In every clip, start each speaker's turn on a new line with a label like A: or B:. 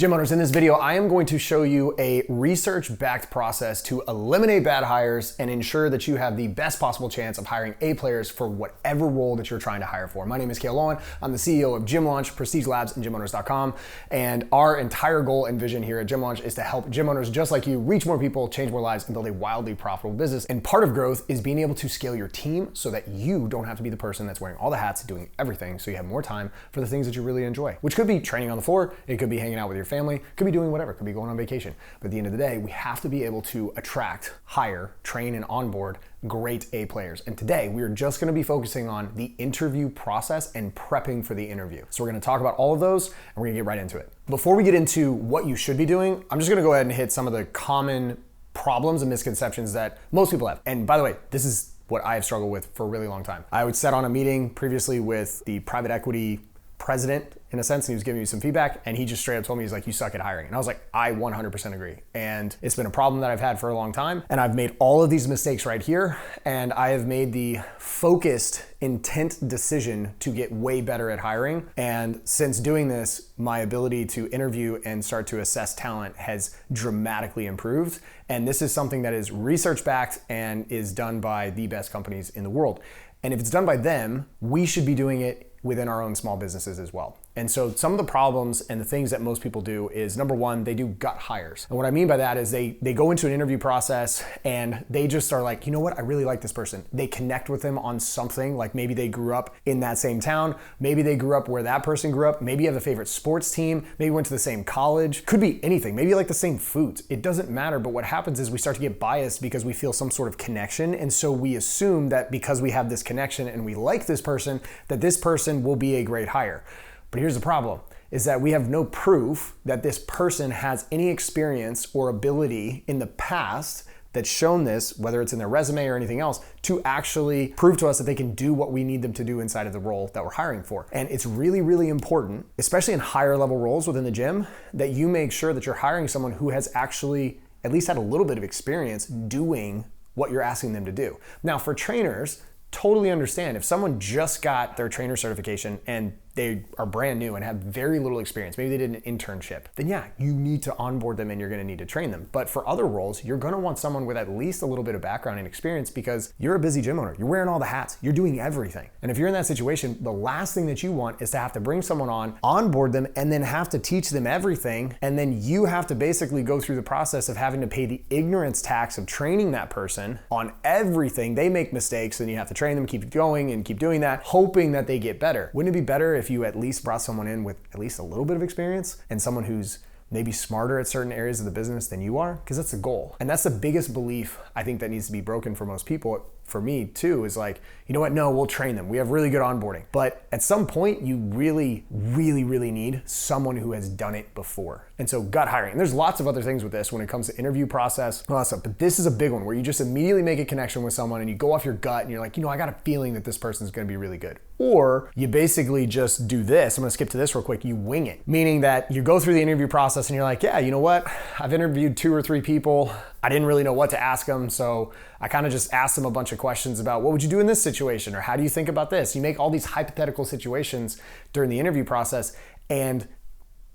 A: Gym owners, in this video, I am going to show you a research-backed process to eliminate bad hires and ensure that you have the best possible chance of hiring A players for whatever role that you're trying to hire for. My name is Cale Owen. I'm the CEO of Gym Launch, Prestige Labs, and gymowners.com. And our entire goal and vision here at Gym Launch is to help gym owners just like you reach more people, change more lives, and build a wildly profitable business. And part of growth is being able to scale your team so that you don't have to be the person that's wearing all the hats, doing everything, so you have more time for the things that you really enjoy, which could be training on the floor, it could be hanging out with your family, could be doing whatever, could be going on vacation. But at the end of the day, we have to be able to attract, hire, train, and onboard great A players. And today, we are just gonna be focusing on the interview process and prepping for the interview. So we're gonna talk about all of those, and we're gonna get right into it. Before we get into what you should be doing, I'm just gonna go ahead and hit some of the common problems and misconceptions that most people have. And by the way, this is what I have struggled with for a really long time. I would sit on a meeting previously with the private equity president, in a sense, and he was giving me some feedback, and he just straight up told me, he's like, you suck at hiring. And I was like, I 100% agree. And it's been a problem that I've had for a long time, and I've made all of these mistakes right here, and I have made the focused intent decision to get way better at hiring. And since doing this, my ability to interview and start to assess talent has dramatically improved. And this is something that is research-backed and is done by the best companies in the world. And if it's done by them, we should be doing it within our own small businesses as well. And so some of the problems and the things that most people do is, number one, they do gut hires. And what I mean by that is they go into an interview process and they just are like, you know what, I really like this person. They connect with them on something, like maybe they grew up in that same town, maybe they grew up where that person grew up, maybe you have a favorite sports team, maybe went to the same college, could be anything, maybe you like the same foods. It doesn't matter, but what happens is we start to get biased because we feel some sort of connection. And so we assume that because we have this connection and we like this person, that this person will be a great hire. But here's the problem, is that we have no proof that this person has any experience or ability in the past that's shown this, whether it's in their resume or anything else, to actually prove to us that they can do what we need them to do inside of the role that we're hiring for. And it's really, really important, especially in higher level roles within the gym, that you make sure that you're hiring someone who has actually at least had a little bit of experience doing what you're asking them to do. Now, for trainers, totally understand if someone just got their trainer certification and they are brand new and have very little experience, maybe they did an internship, then yeah, you need to onboard them and you're gonna need to train them. But for other roles, you're gonna want someone with at least a little bit of background and experience because you're a busy gym owner. You're wearing all the hats, you're doing everything. And if you're in that situation, the last thing that you want is to have to bring someone on, onboard them, and then have to teach them everything. And then you have to basically go through the process of having to pay the ignorance tax of training that person on everything. They make mistakes and you have to train them, keep going and keep doing that, hoping that they get better. Wouldn't it be better if you at least brought someone in with at least a little bit of experience and someone who's maybe smarter at certain areas of the business than you are? Because that's the goal. And that's the biggest belief I think that needs to be broken for most people. For me too, is like, you know what, no, we'll train them. We have really good onboarding. But at some point, you really, really, really need someone who has done it before. And so gut hiring. And there's lots of other things with this when it comes to interview process, all that stuff. But this is a big one where you just immediately make a connection with someone and you go off your gut and you're like, you know, I got a feeling that this person's gonna be really good. Or you basically just do this. I'm gonna skip to this real quick. You wing it, meaning that you go through the interview process and you're like, yeah, you know what? I've interviewed 2 or 3 people. I didn't really know what to ask them, so I kind of just asked them a bunch of questions about what would you do in this situation, or how do you think about this? You make all these hypothetical situations during the interview process, and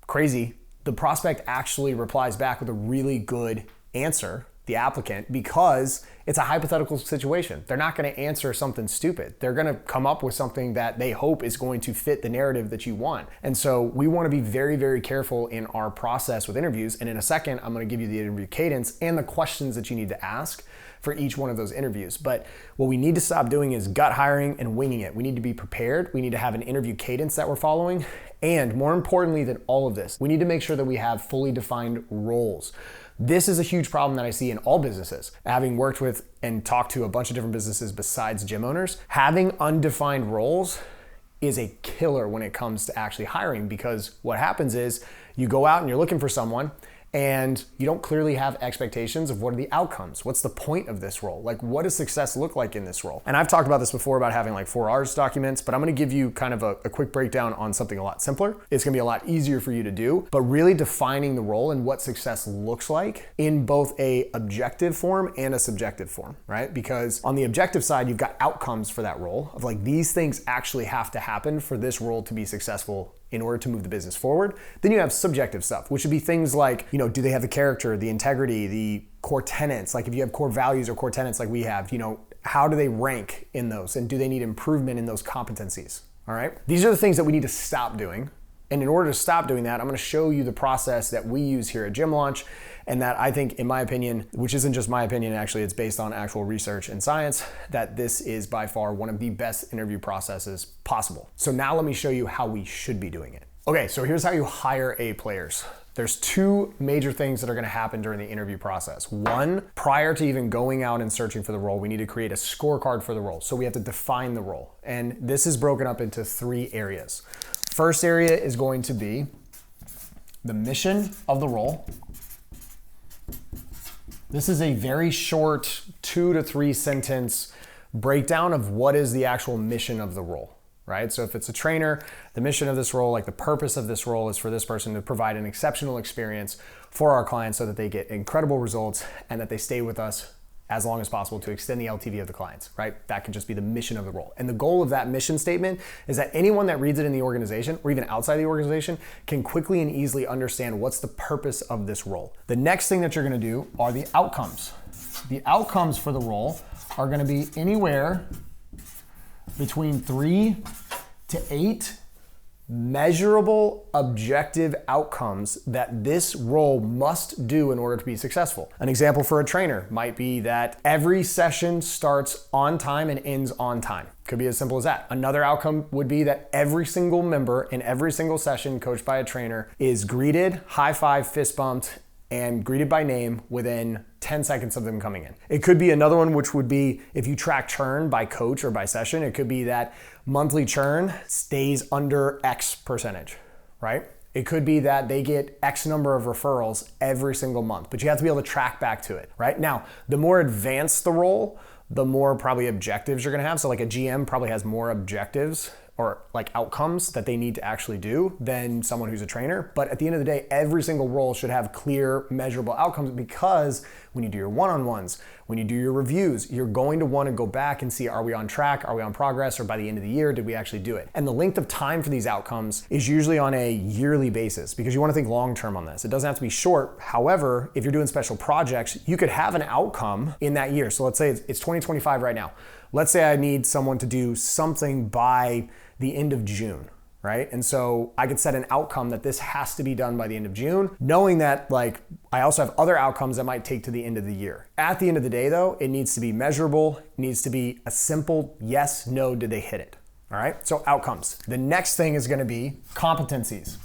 A: crazy, the prospect actually replies back with a really good answer, the applicant, because it's a hypothetical situation. They're not gonna answer something stupid. They're gonna come up with something that they hope is going to fit the narrative that you want. And so we wanna be very, very careful in our process with interviews. And in a second, I'm gonna give you the interview cadence and the questions that you need to ask for each one of those interviews. But what we need to stop doing is gut hiring and winging it. We need to be prepared. We need to have an interview cadence that we're following. And more importantly than all of this, we need to make sure that we have fully defined roles. This is a huge problem that I see in all businesses. Having worked with and talked to a bunch of different businesses besides gym owners, having undefined roles is a killer when it comes to actually hiring, because what happens is you go out and you're looking for someone and you don't clearly have expectations of what are the outcomes. What's the point of this role? Like, what does success look like in this role? And I've talked about this before about having like 4 R's documents, but I'm gonna give you kind of a quick breakdown on something a lot simpler. It's gonna be a lot easier for you to do, but really defining the role and what success looks like in both a objective form and a subjective form, right? Because on the objective side, you've got outcomes for that role of like, these things actually have to happen for this role to be successful in order to move the business forward. Then you have subjective stuff, which would be things like, do they have the character, the integrity, the core tenets? Like if you have core values or core tenets like we have, how do they rank in those? And do they need improvement in those competencies? All right. These are the things that we need to stop doing. And in order to stop doing that, I'm going to show you the process that we use here at Gym Launch, and that I think, in my opinion, which isn't just my opinion, actually, it's based on actual research and science, that this is by far one of the best interview processes possible. So now let me show you how we should be doing it. Okay, so here's how you hire A players. There's two major things that are going to happen during the interview process. One, prior to even going out and searching for the role, we need to create a scorecard for the role. So we have to define the role. And this is broken up into 3 areas. First area is going to be the mission of the role. This is a very short 2 to 3 sentence breakdown of what is the actual mission of the role, right? So if it's a trainer, the mission of this role, like the purpose of this role is for this person to provide an exceptional experience for our clients so that they get incredible results and that they stay with us as long as possible to extend the LTV of the clients, right? That can just be the mission of the role. And the goal of that mission statement is that anyone that reads it in the organization or even outside the organization can quickly and easily understand what's the purpose of this role. The next thing that you're gonna do are the outcomes. The outcomes for the role are gonna be anywhere between 3 to 8 measurable, objective outcomes that this role must do in order to be successful. An example for a trainer might be that every session starts on time and ends on time. Could be as simple as that. Another outcome would be that every single member in every single session coached by a trainer is greeted, high five, fist bumped, and greeted by name within 10 seconds of them coming in. It could be another one, which would be if you track churn by coach or by session, it could be that monthly churn stays under X percentage, right? It could be that they get X number of referrals every single month, but you have to be able to track back to it, right? Now, the more advanced the role, the more probably objectives you're gonna have. So like a GM probably has more objectives or like outcomes that they need to actually do than someone who's a trainer. But at the end of the day, every single role should have clear, measurable outcomes, because when you do your one-on-ones, when you do your reviews, you're going to want to go back and see, are we on track? Are we on progress? Or by the end of the year, did we actually do it? And the length of time for these outcomes is usually on a yearly basis, because you want to think long-term on this. It doesn't have to be short. However, if you're doing special projects, you could have an outcome in that year. So let's say it's 2025 right now. Let's say I need someone to do something by the end of June, right? And so I could set an outcome that this has to be done by the end of June, knowing that like I also have other outcomes that might take to the end of the year. At the end of the day though, it needs to be measurable. It needs to be a simple yes, no, did they hit it? All right, so outcomes. The next thing is gonna be competencies.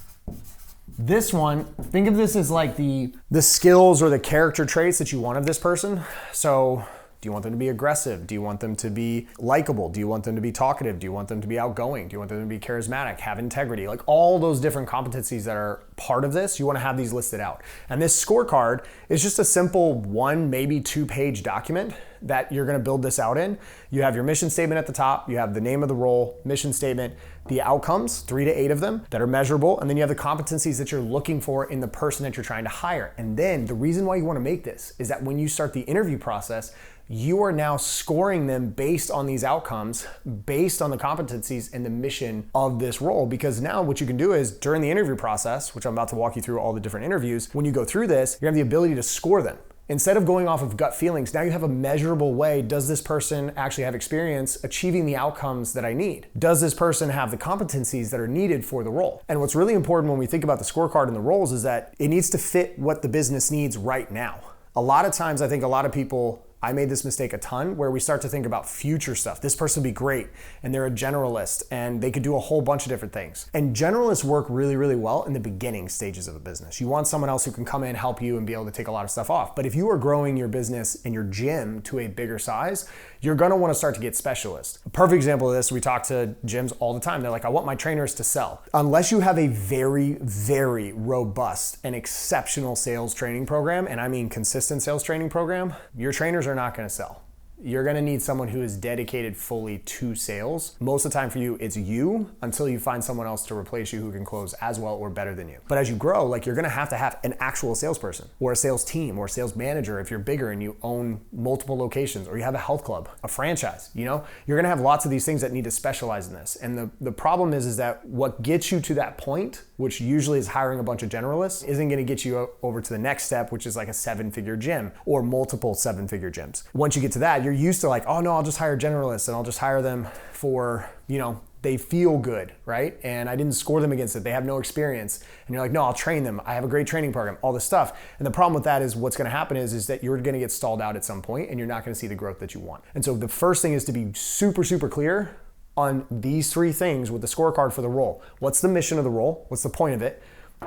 A: This one, think of this as like the skills or the character traits that you want of this person. So do you want them to be aggressive? Do you want them to be likable? Do you want them to be talkative? Do you want them to be outgoing? Do you want them to be charismatic, have integrity? Like all those different competencies that are part of this, you want to have these listed out. And this scorecard is just a simple 1, maybe 2-page document that you're going to build this out in. You have your mission statement at the top, you have the name of the role, mission statement, the outcomes, 3 to 8 of them that are measurable, and then you have the competencies that you're looking for in the person that you're trying to hire. And then the reason why you want to make this is that when you start the interview process, you are now scoring them based on these outcomes, based on the competencies and the mission of this role. Because now what you can do is during the interview process, which I'm about to walk you through all the different interviews, when you go through this, you have the ability to score them. Instead of going off of gut feelings, now you have a measurable way. Does this person actually have experience achieving the outcomes that I need? Does this person have the competencies that are needed for the role? And what's really important when we think about the scorecard and the roles is that it needs to fit what the business needs right now. A lot of times, I think a lot of people, I made this mistake a ton, where we start to think about future stuff. This person would be great, and they're a generalist, and they could do a whole bunch of different things. And generalists work really, really well in the beginning stages of a business. You want someone else who can come in, help you, and be able to take a lot of stuff off. But if you are growing your business and your gym to a bigger size, you're gonna wanna start to get specialists. A perfect example of this, we talk to gyms all the time. They're like, I want my trainers to sell. Unless you have a very, very robust and exceptional sales training program, and I mean consistent sales training program, your trainers are not gonna sell. you're gonna need someone who is dedicated fully to sales. Most of the time for you, it's you until you find someone else to replace you who can close as well or better than you. But as you grow, like you're gonna have to have an actual salesperson or a sales team or a sales manager if you're bigger and you own multiple locations or you have a health club, a franchise, you know? You're gonna have lots of these things that need to specialize in this. And the problem is that what gets you to that point, which usually is hiring a bunch of generalists, isn't gonna get you over to the next step, which is like a 7-figure gym or multiple 7-figure gyms. Once you get to that, you're used to like, oh no, I'll just hire generalists and I'll just hire them for, you know, they feel good, right? And I didn't score them against it. They have no experience. And you're like, no, I'll train them. I have a great training program, all this stuff. And the problem with that is what's gonna happen is that you're gonna get stalled out at some point and you're not gonna see the growth that you want. And so the first thing is to be super, super clear on these 3 things with the scorecard for the role. What's the mission of the role? What's the point of it?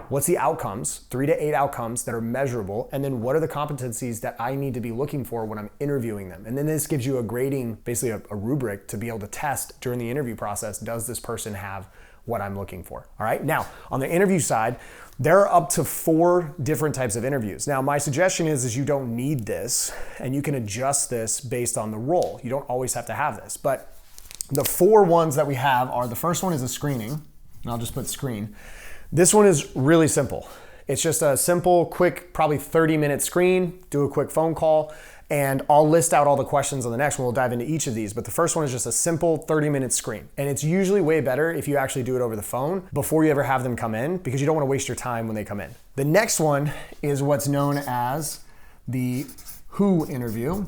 A: What's the outcomes, 3 to 8 outcomes that are measurable, and then what are the competencies that I need to be looking for when I'm interviewing them? And then this gives you a grading, basically a rubric to be able to test during the interview process, does this person have what I'm looking for? All right, now on the interview side, there are up to 4 different types of interviews. Now my suggestion is you don't need this, and you can adjust this based on the role. You don't always have to have this, but the 4 ones that we have are, the first one is a screening, and I'll just put screen. This one is really simple. It's just a simple, quick, probably 30-minute screen, do a quick phone call, and I'll list out all the questions on the next one. We'll dive into each of these, but the first one is just a simple 30-minute screen. And it's usually way better if you actually do it over the phone before you ever have them come in, because you don't wanna waste your time when they come in. The next one is what's known as the who interview.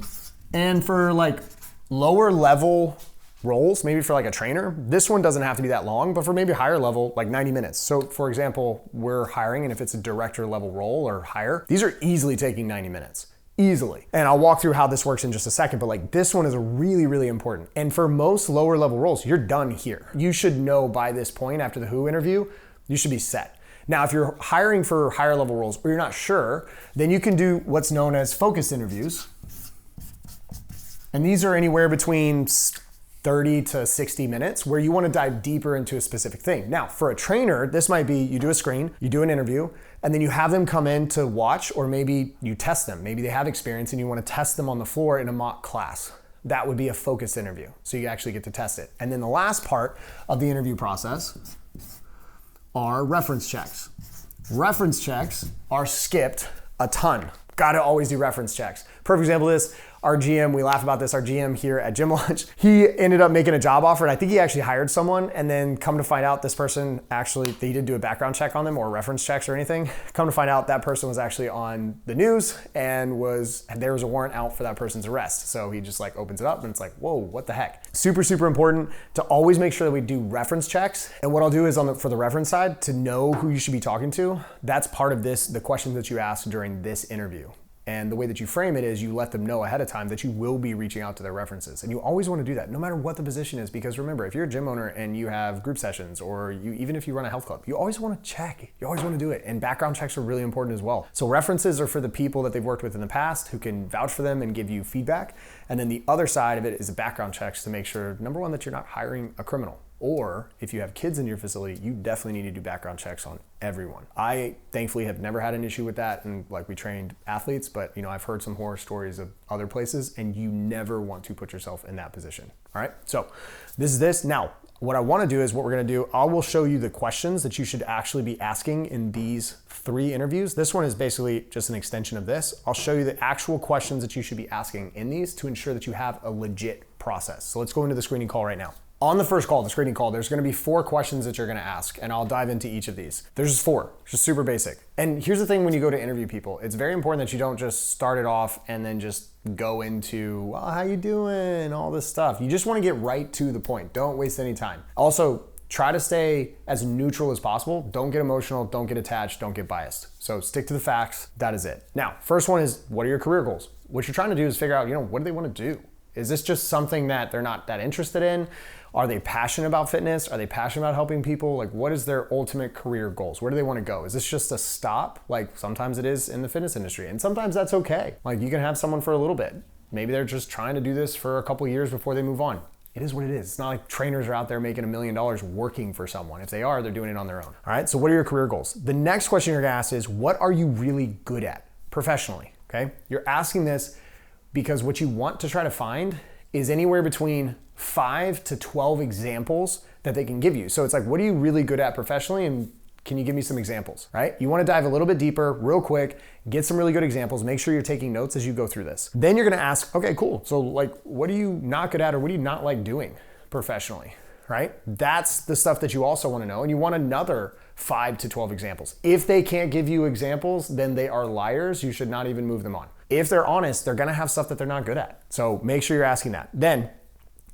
A: And for like lower level roles, maybe for like a trainer, this one doesn't have to be that long, but for maybe higher level, like 90 minutes. So for example, we're hiring, and if it's a director level role or higher, these are easily taking 90 minutes. Easily. And I'll walk through how this works in just a second, but like this one is really, really important. And for most lower level roles, you're done here. You should know by this point after the who interview, you should be set. Now, if you're hiring for higher level roles or you're not sure, then you can do what's known as focus interviews. And these are anywhere between 30 to 60 minutes where you want to dive deeper into a specific thing. Now, for a trainer, this might be you do a screen, you do an interview, and then you have them come in to watch, or maybe you test them. Maybe they have experience and you want to test them on the floor in a mock class. That would be a focus interview. So you actually get to test it. And then the last part of the interview process are reference checks. Reference checks are skipped a ton. Gotta always do reference checks. Perfect example of this, our GM, we laugh about this, our GM here at Gym Lunch, he ended up making a job offer, and I think he actually hired someone, and then come to find out this person actually, he didn't do a background check on them or reference checks or anything. Come to find out that person was actually on the news and there was a warrant out for that person's arrest. So he just like opens it up and it's like, whoa, what the heck? Super, super important to always make sure that we do reference checks. And what I'll do is for the reference side, to know who you should be talking to, that's part of this, the questions that you ask during this interview. And the way that you frame it is you let them know ahead of time that you will be reaching out to their references. And you always want to do that no matter what the position is, because remember, if you're a gym owner and you have group sessions, or even if you run a health club, you always want to check. You always want to do it. And background checks are really important as well. So references are for the people that they've worked with in the past who can vouch for them and give you feedback. And then the other side of it is the background checks to make sure, number one, that you're not hiring a criminal. Or if you have kids in your facility, you definitely need to do background checks on everyone. I thankfully have never had an issue with that, and like we trained athletes, but I've heard some horror stories of other places, and you never want to put yourself in that position. All right, so this is this. Now, what I want to do is what we're going to do, I will show you the questions that you should actually be asking in these 3 interviews. This one is basically just an extension of this. I'll show you the actual questions that you should be asking in these to ensure that you have a legit process. So let's go into the screening call right now. On the first call, the screening call, there's gonna be 4 questions that you're gonna ask, and I'll dive into each of these. There's just 4, just super basic. And here's the thing when you go to interview people, it's very important that you don't just start it off and then just go into, well, how you doing, all this stuff. You just wanna get right to the point. Don't waste any time. Also, try to stay as neutral as possible. Don't get emotional, don't get attached, don't get biased. So stick to the facts, that is it. Now, first one is, what are your career goals? What you're trying to do is figure out, what do they wanna do? Is this just something that they're not that interested in? Are they passionate about fitness? Are they passionate about helping people? Like, what is their ultimate career goals? Where do they want to go? Is this just a stop? Like sometimes it is in the fitness industry, and sometimes that's okay. Like you can have someone for a little bit. Maybe they're just trying to do this for a couple years before they move on. It is what it is. It's not like trainers are out there making $1 million working for someone. If they are, they're doing it on their own. All right, so what are your career goals? The next question you're gonna ask is, what are you really good at professionally, okay? You're asking this because what you want to try to find is anywhere between 5 to 12 examples that they can give you. So it's like, what are you really good at professionally, and can you give me some examples, right? You wanna dive a little bit deeper, real quick, get some really good examples, make sure you're taking notes as you go through this. Then you're gonna ask, okay, cool. So like, what are you not good at, or what do you not like doing professionally, right? That's the stuff that you also wanna know, and you want another 5 to 12 examples. If they can't give you examples, then they are liars. You should not even move them on. If they're honest, they're gonna have stuff that they're not good at. So make sure you're asking that. Then,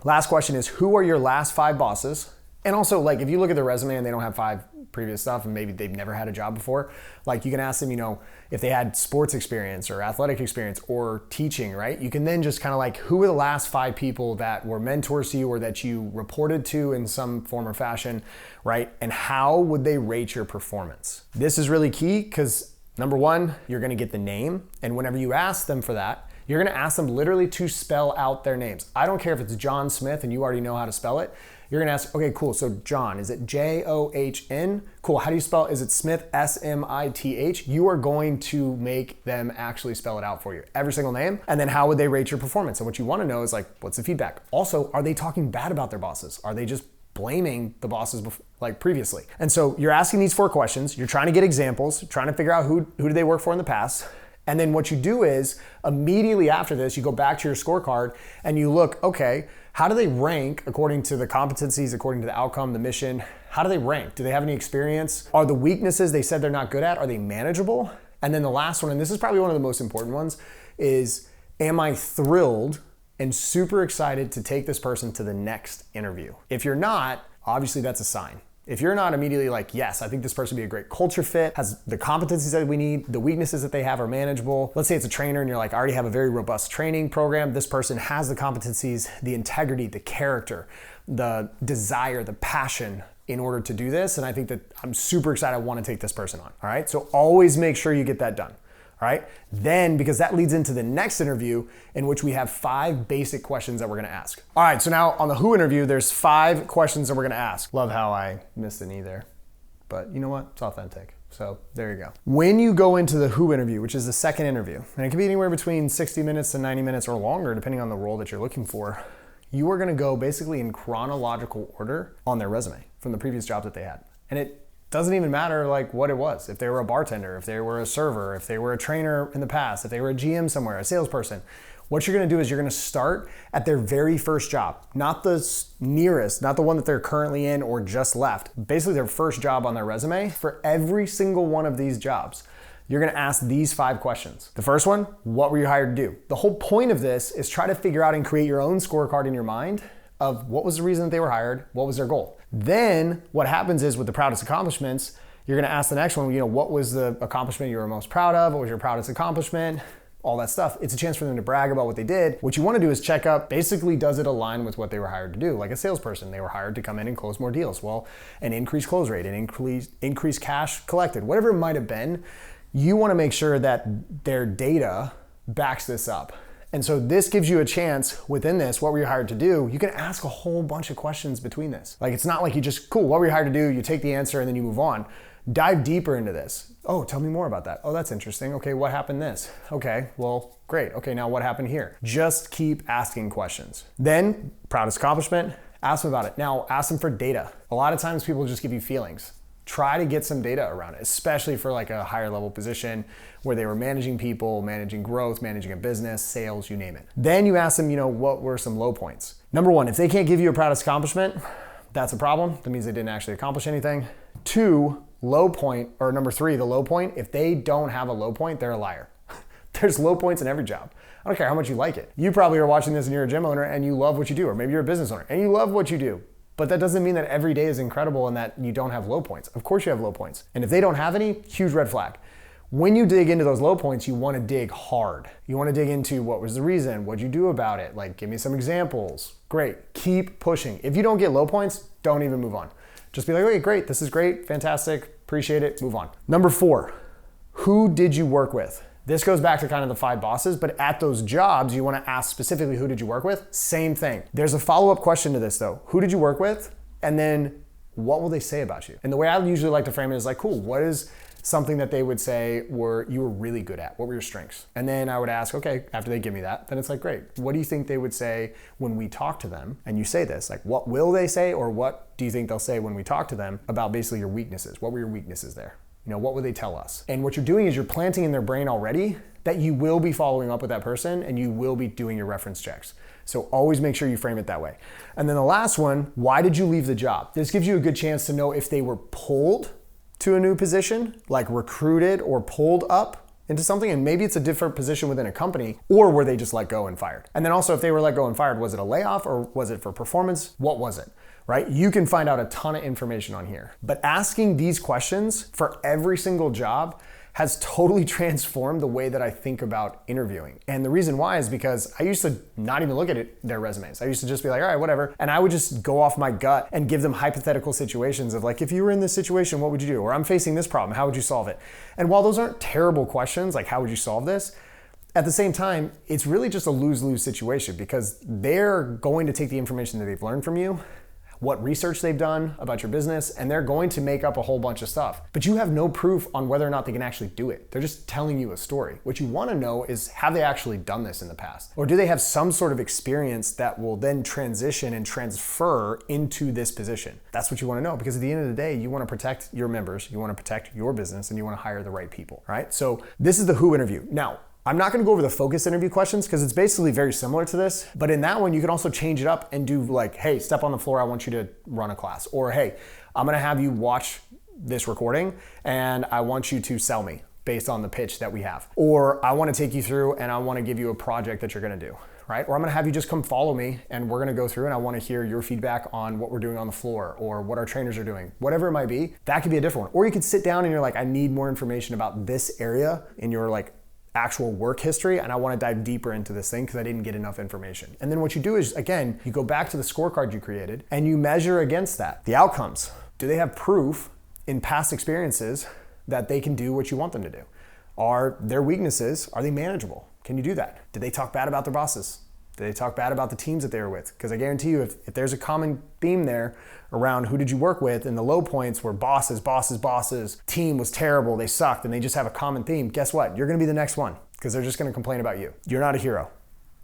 A: last question is, who are your last 5 bosses? And also, like, if you look at their resume and they don't have 5 previous stuff and maybe they've never had a job before, like, you can ask them, you know, if they had sports experience or athletic experience or teaching, right? You can then just kind of like, who are the last 5 people that were mentors to you or that you reported to in some form or fashion, right? And how would they rate your performance? This is really key because number one, you're gonna get the name. And whenever you ask them for that, you're gonna ask them literally to spell out their names. I don't care if it's John Smith and you already know how to spell it. You're gonna ask, okay, cool, so John, is it John? Cool, how do you spell it? Is it Smith, Smith? You are going to make them actually spell it out for you, every single name. And then how would they rate your performance? And what you wanna know is like, what's the feedback? Also, are they talking bad about their bosses? Are they just blaming the bosses like previously? And so you're asking these 4 questions, you're trying to get examples, trying to figure out who did they work for in the past. And then what you do is immediately after this, you go back to your scorecard and you look, okay, how do they rank according to the competencies, according to the outcome, the mission? How do they rank? Do they have any experience? Are the weaknesses they said they're not good at, are they manageable? And then the last one, and this is probably one of the most important ones, is am I thrilled and super excited to take this person to the next interview? If you're not, obviously that's a sign. If you're not immediately like, yes, I think this person would be a great culture fit, has the competencies that we need, the weaknesses that they have are manageable. Let's say it's a trainer and you're like, I already have a very robust training program. This person has the competencies, the integrity, the character, the desire, the passion in order to do this. And I think that I'm super excited. I want to take this person on. All right. So always make sure you get that done. All right. Then, because that leads into the next interview in which we have 5 basic questions that we're going to ask. All right. So now on the who interview, there's 5 questions that we're going to ask. Love how I missed an E there, but you know what? It's authentic. So there you go. When you go into the who interview, which is the second interview, and it can be anywhere between 60 minutes to 90 minutes or longer, depending on the role that you're looking for, you are going to go basically in chronological order on their resume from the previous job that they had. And it doesn't even matter like what it was. If they were a bartender, if they were a server, if they were a trainer in the past, if they were a GM somewhere, a salesperson, what you're gonna do is you're gonna start at their very first job, not the nearest, not the one that they're currently in or just left, basically their first job on their resume. For every single one of these jobs, you're gonna ask these 5 questions. The first one, what were you hired to do? The whole point of this is try to figure out and create your own scorecard in your mind of what was the reason that they were hired, what was their goal. Then what happens is with the proudest accomplishments, you're gonna ask the next one, you know, what was the accomplishment you were most proud of? What was your proudest accomplishment? All that stuff. It's a chance for them to brag about what they did. What you wanna do is check up, basically, does it align with what they were hired to do? Like a salesperson, they were hired to come in and close more deals. Well, an increased close rate, an increased cash collected, whatever it might have been, you wanna make sure that their data backs this up. And so this gives you a chance within this, what were you hired to do? You can ask a whole bunch of questions between this. Like, it's not like you just, cool, what were you hired to do? You take the answer and then you move on. Dive deeper into this. Oh, tell me more about that. Oh, that's interesting. Okay, what happened this? Okay, well, great. Okay, now what happened here? Just keep asking questions. Then, proudest accomplishment, ask them about it. Now, ask them for data. A lot of times people just give you feelings. Try to get some data around it, especially for like a higher level position where they were managing people, managing growth, managing a business, sales, you name it. Then you ask them, you know, what were some low points? Number 1, if they can't give you a proudest accomplishment, that's a problem. That means they didn't actually accomplish anything. 2, low point, or number 3, the low point. If they don't have a low point, they're a liar. There's low points in every job. I don't care how much you like it. You probably are watching this and you're a gym owner and you love what you do, or maybe you're a business owner and you love what you do. But that doesn't mean that every day is incredible and that you don't have low points. Of course you have low points. And if they don't have any, huge red flag. When you dig into those low points, you wanna dig hard. You wanna dig into what was the reason, what'd you do about it? Like, give me some examples. Great, keep pushing. If you don't get low points, don't even move on. Just be like, okay, great, this is great, fantastic, appreciate it, move on. Number 4, who did you work with? This goes back to kind of the 5 bosses, but at those jobs, you wanna ask specifically who did you work with? Same thing. There's a follow-up question to this though. Who did you work with? And then what will they say about you? And the way I usually like to frame it is like, cool, what is something that they would say you were really good at. What were your strengths? And then I would ask, okay, after they give me that, then it's like, great. What do you think they would say when we talk to them? And you say this, like, what will they say, or what do you think they'll say when we talk to them about basically your weaknesses? What were your weaknesses there? What would they tell us? And what you're doing is you're planting in their brain already that you will be following up with that person and you will be doing your reference checks. So always make sure you frame it that way. And then the last one, why did you leave the job? This gives you a good chance to know if they were pulled to a new position, like recruited or pulled up into something, and maybe it's a different position within a company, or were they just let go and fired? And then also, if they were let go and fired, was it a layoff or was it for performance? What was it? Right? You can find out a ton of information on here. But asking these questions for every single job has totally transformed the way that I think about interviewing. And the reason why is because I used to not even look at their resumes. I used to just be like, all right, whatever. And I would just go off my gut and give them hypothetical situations of like, if you were in this situation, what would you do? Or I'm facing this problem, how would you solve it? And while those aren't terrible questions, like how would you solve this? At the same time, it's really just a lose-lose situation because they're going to take the information that they've learned from you, what research they've done about your business, and they're going to make up a whole bunch of stuff. But you have no proof on whether or not they can actually do it. They're just telling you a story. What you want to know is, have they actually done this in the past? Or do they have some sort of experience that will then transition and transfer into this position? That's what you want to know, because at the end of the day, you want to protect your members, you want to protect your business, and you want to hire the right people, right? So this is the who interview. Now, I'm not gonna go over the focus interview questions because it's basically very similar to this, but in that one, you can also change it up and do like, hey, step on the floor, I want you to run a class. Or hey, I'm gonna have you watch this recording and I want you to sell me based on the pitch that we have. Or I wanna take you through and I wanna give you a project that you're gonna do, right? Or I'm gonna have you just come follow me and we're gonna go through and I wanna hear your feedback on what we're doing on the floor or what our trainers are doing, whatever it might be. That could be a different one. Or you could sit down and you're like, I need more information about this area in your like actual work history, and I want to dive deeper into this thing because I didn't get enough information. And then what you do is, again, you go back to the scorecard you created and you measure against that the outcomes. Do they have proof in past experiences that they can do what you want them to do? Are their weaknesses, are they manageable? Can you do that? Did they talk bad about their bosses? Did they talk bad about the teams that they were with? Because I guarantee you, if there's a common theme there around who did you work with, and the low points were bosses, team was terrible, they sucked, and they just have a common theme, guess what? You're gonna be the next one, because they're just gonna complain about you. You're not a hero,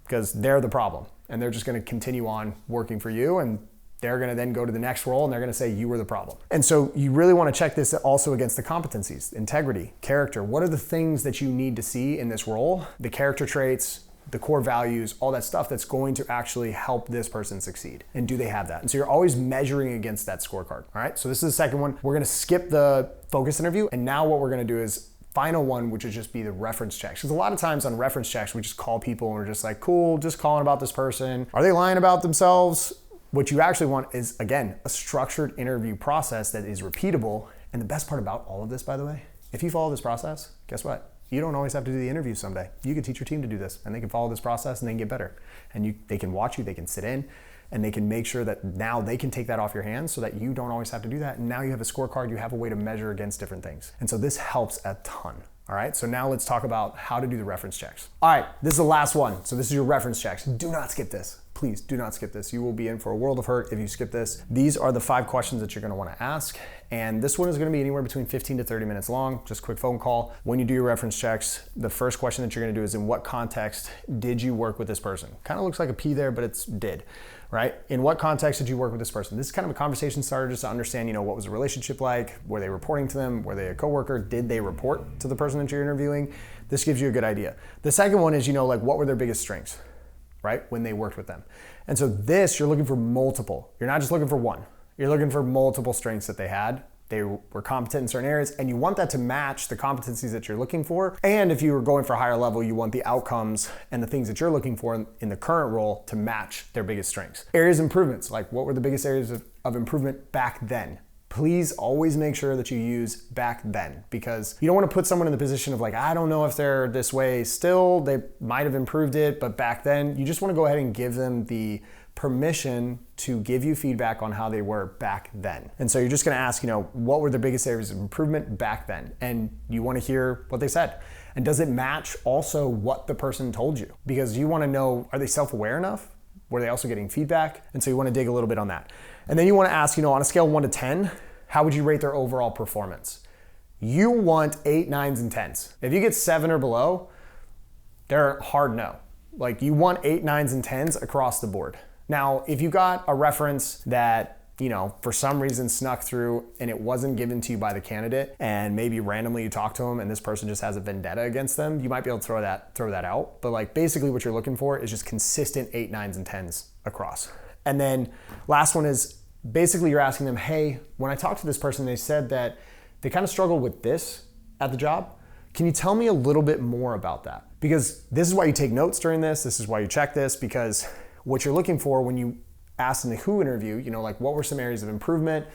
A: because they're the problem, and they're just gonna continue on working for you, and they're gonna then go to the next role, and they're gonna say you were the problem. And so you really wanna check this also against the competencies, integrity, character. What are the things that you need to see in this role? The character traits, the core values, all that stuff that's going to actually help this person succeed. And do they have that? And so you're always measuring against that scorecard, all right? So this is the second one. We're gonna skip the focus interview, and now what we're gonna do is final one, which would just be the reference checks. Because a lot of times on reference checks, we just call people and we're just like, cool, just calling about this person. Are they lying about themselves? What you actually want is, again, a structured interview process that is repeatable. And the best part about all of this, by the way, if you follow this process, guess what? You don't always have to do the interview someday. You can teach your team to do this and they can follow this process and they can get better. And they can watch you, they can sit in, and they can make sure that now they can take that off your hands so that you don't always have to do that. And now you have a scorecard, you have a way to measure against different things. And so this helps a ton. All right, so now let's talk about how to do the reference checks. All right, this is the last one. So this is your reference checks. Do not skip this. Please do not skip this. You will be in for a world of hurt if you skip this. These are the 5 questions that you're gonna wanna ask. And this one is gonna be anywhere between 15 to 30 minutes long, just a quick phone call. When you do your reference checks, the first question that you're gonna do is, in what context did you work with this person? Kind of looks like a P there, but it's did, right? In what context did you work with this person? This is kind of a conversation starter just to understand, what was the relationship like? Were they reporting to them? Were they a coworker? Did they report to the person that you're interviewing? This gives you a good idea. The second one is, like, what were their biggest strengths, right? When they worked with them. And so this, you're looking for multiple. You're not just looking for one. You're looking for multiple strengths that they had. They were competent in certain areas, and you want that to match the competencies that you're looking for. And if you were going for a higher level, you want the outcomes and the things that you're looking for in the current role to match their biggest strengths. Areas of improvements, like what were the biggest areas of improvement back then? Please always make sure that you use back then, because you don't want to put someone in the position of like, I don't know if they're this way still, they might have improved it, but back then, you just want to go ahead and give them the permission to give you feedback on how they were back then. And so you're just going to ask, what were the biggest areas of improvement back then? And you want to hear what they said. And does it match also what the person told you? Because you want to know, are they self-aware enough? Were they also getting feedback? And so you want to dig a little bit on that. And then you want to ask, on a scale of 1 to 10, how would you rate their overall performance? You want 8, 9s, and 10s. If you get 7 or below, they're a hard no. Like, you want 8, 9s, and 10s across the board. Now, if you got a reference that, for some reason snuck through and it wasn't given to you by the candidate, and maybe randomly you talk to them and this person just has a vendetta against them, you might be able to throw that out. But like, basically what you're looking for is just consistent 8, 9s, and 10s across. And then last one is basically you're asking them, hey, when I talked to this person, they said that they kind of struggle with this at the job. Can you tell me a little bit more about that? Because this is why you take notes during this. This is why you check this, because what you're looking for when you ask in the who interview, like, what were some areas of improvement?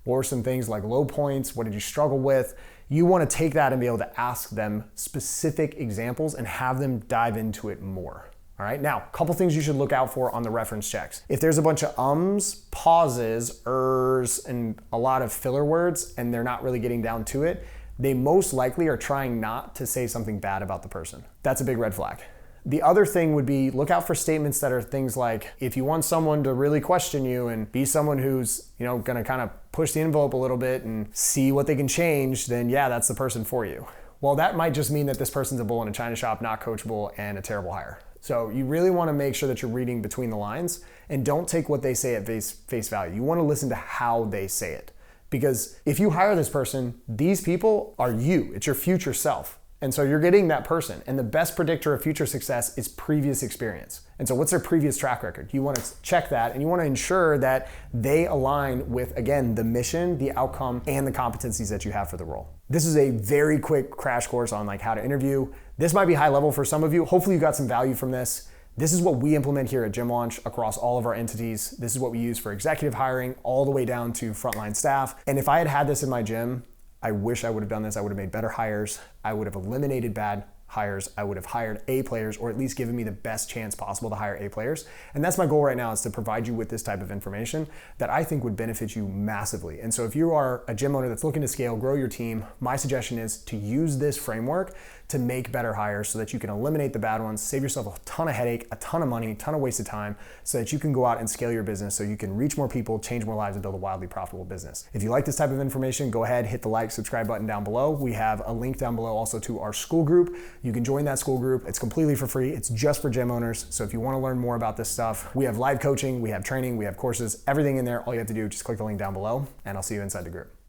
A: What were some things like low points? What did you struggle with? You want to take that and be able to ask them specific examples and have them dive into it more. All right, now, a couple things you should look out for on the reference checks. If there's a bunch of ums, pauses, ers, and a lot of filler words, and they're not really getting down to it, they most likely are trying not to say something bad about the person. That's a big red flag. The other thing would be, look out for statements that are things like, if you want someone to really question you and be someone who's, gonna kind of push the envelope a little bit and see what they can change, then yeah, that's the person for you. Well, that might just mean that this person's a bull in a china shop, not coachable, and a terrible hire. So you really want to make sure that you're reading between the lines and don't take what they say at face value. You want to listen to how they say it. Because if you hire this person, these people are you. It's your future self. And so you're getting that person. And the best predictor of future success is previous experience. And so what's their previous track record? You want to check that, and you want to ensure that they align with, again, the mission, the outcome, and the competencies that you have for the role. This is a very quick crash course on like how to interview. This might be high level for some of you. Hopefully you got some value from this. This is what we implement here at Gym Launch across all of our entities. This is what we use for executive hiring all the way down to frontline staff. And if I had had this in my gym, I wish I would have done this. I would have made better hires. I would have eliminated bad hires. I would have hired A players, or at least given me the best chance possible to hire A players. And that's my goal right now, is to provide you with this type of information that I think would benefit you massively. And so if you are a gym owner that's looking to scale, grow your team, my suggestion is to use this framework to make better hires so that you can eliminate the bad ones, save yourself a ton of headache, a ton of money, a ton of wasted time, so that you can go out and scale your business so you can reach more people, change more lives, and build a wildly profitable business. If you like this type of information, go ahead, hit the like, subscribe button down below. We have a link down below also to our school group. You can join that school group. It's completely for free. It's just for gym owners. So if you want to learn more about this stuff, we have live coaching, we have training, we have courses, everything in there. All you have to do is just click the link down below, and I'll see you inside the group.